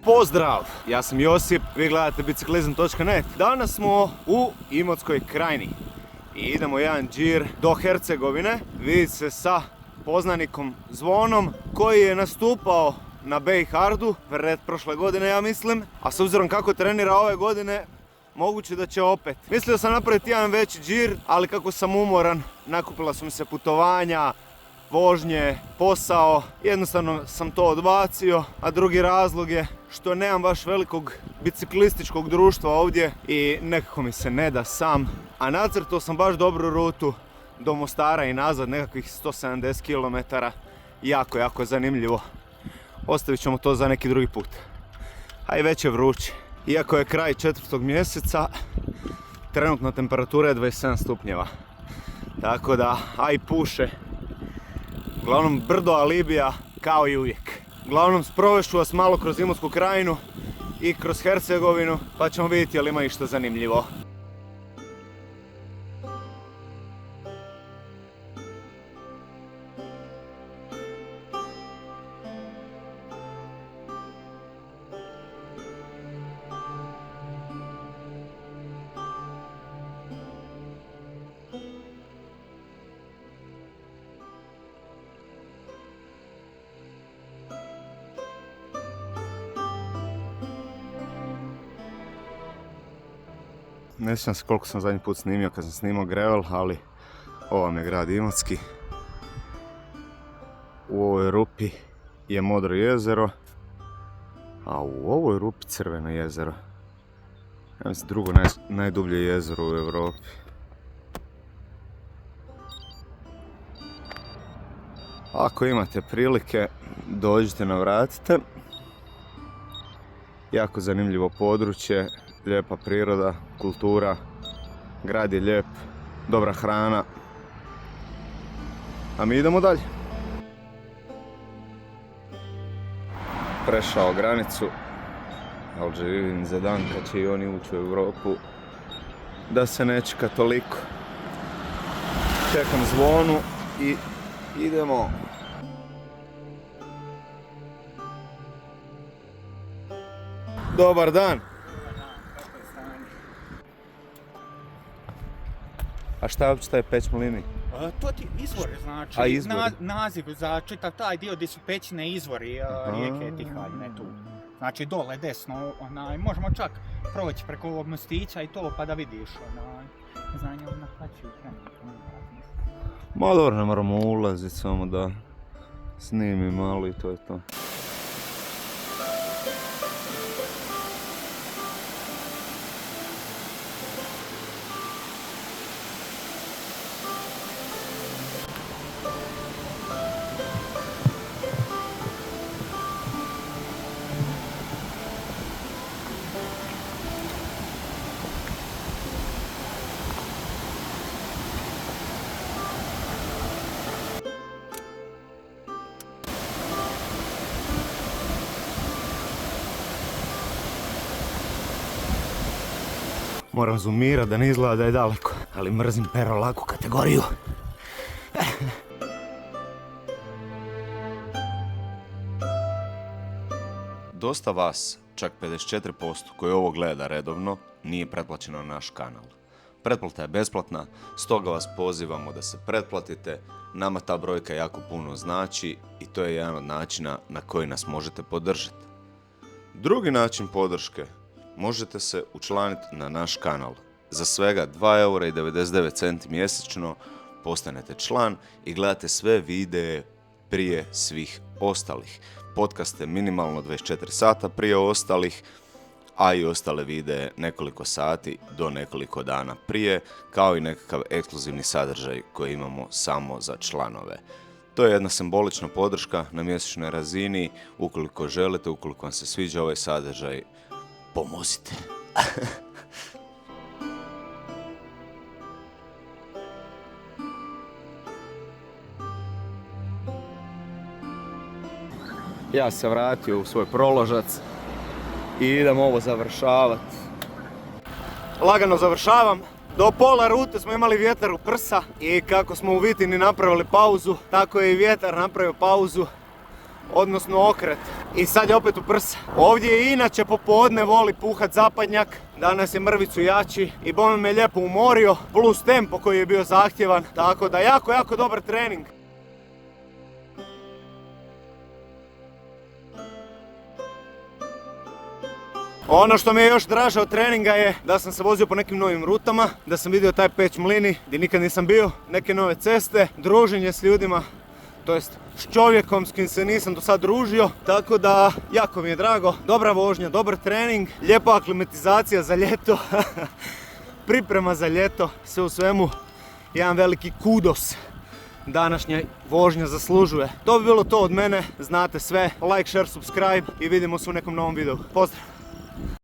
Pozdrav! Ja sam Josip, vi gledate biciklizam.net. Danas smo u Imotskoj krajini i idemo jedan džir do Hercegovine. Vidi se sa poznanikom Zvonom koji je nastupao na Bejhardu pred prošle godine, ja mislim. A s obzirom kako trenira ove godine, moguće da će opet. Mislio sam napraviti jedan veći džir, ali kako sam umoran, nakupila su mi se putovanja, vožnje, posao, jednostavno sam to odbacio, a drugi razlog je što nemam baš velikog biciklističkog društva ovdje i nekako mi se ne da sam. A nacrtao sam baš dobru rutu do Mostara i nazad, nekakvih 170 km. Jako je zanimljivo. Ostavit ćemo to za neki drugi put. A i već je vruće. Iako je kraj 4. mjeseca, trenutno temperatura je 27 stupnjeva. Tako da, a i puše. Uglavnom brdo alibija kao i uvijek. Uglavnom sprovešću vas malo kroz Imotsku krajinu i kroz Hercegovinu, pa ćemo vidjeti je li ima išta zanimljivo. Ne sjećam se koliko sam zadnji put snimio kad sam snimao gravel, ali ovo vam je grad Imotski. U ovoj rupi je Modro jezero, a u ovoj rupi Crveno jezero. Ja mislim drugo najdublje jezero u Europi. Ako imate prilike, dođite, navratite. Jako zanimljivo područje. Lijepa priroda, kultura, grad je lijep, dobra hrana. A mi idemo dalje. Prešao granicu, ali živim za dan kad će i oni ući u Europu, da se ne čeka toliko. Čekam Zvonu i idemo. Dobar dan! A šta je uopće taj Peć Mlini? To ti izvor, znači, naziv za čitav taj dio gdje su pećine izvori rijeke Tihaljne tu. Znači dole desno, možemo čak proći preko ovog mostića i to pa da vidiš, ne znam, na plaću Ma dobro, ne moramo ulaziti, samo da snimim malo i to je to. Moram zoomirati da ne izgleda da je daleko, ali mrzim pero laku kategoriju. Dosta vas, čak 54% koji ovo gleda redovno, nije pretplaćeno na naš kanal. Pretplata je besplatna, stoga vas pozivamo da se pretplatite. Nama ta brojka jako puno znači i to je jedan od načina na koji nas možete podržati. Drugi način podrške, možete se učlaniti na naš kanal. Za svega 2,99 € mjesečno postanete član i gledate sve videe prije svih ostalih. Podcaste minimalno 24 sata prije ostalih, a i ostale videe nekoliko sati do nekoliko dana prije, kao i nekakav ekskluzivni sadržaj koji imamo samo za članove. To je jedna simbolična podrška na mjesečnoj razini. Ukoliko želite, ukoliko vam se sviđa ovaj sadržaj, pomozite. Ja se vratio u svoj proložac i idem ovo završavati. Lagano završavam. Do pola rute smo imali vjetar u prsa i kako smo u Vitini napravili pauzu, tako je i vjetar napravio pauzu. odnosno okret. I sad je opet u prsa. Ovdje je inače popodne voli puhat zapadnjak, danas je mrvicu jači i bome me lijepo umorio, plus tempo koji je bio zahtjevan, tako da jako dobar trening. Ono što mi je još draže od treninga je da sam se vozio po nekim novim rutama, da sam vidio taj Peć Mlini gdje nikad nisam bio, neke nove ceste, druženje s ljudima, to jest s čovjekom s kim se nisam do sad družio, tako da jako mi je drago, dobra vožnja, dobar trening, lijepa aklimatizacija za ljeto, priprema za ljeto, sve u svemu jedan veliki kudos. Današnja vožnja zaslužuje. To bi bilo to od mene, znate sve, like, share, subscribe i vidimo se u nekom novom videu. Pozdrav!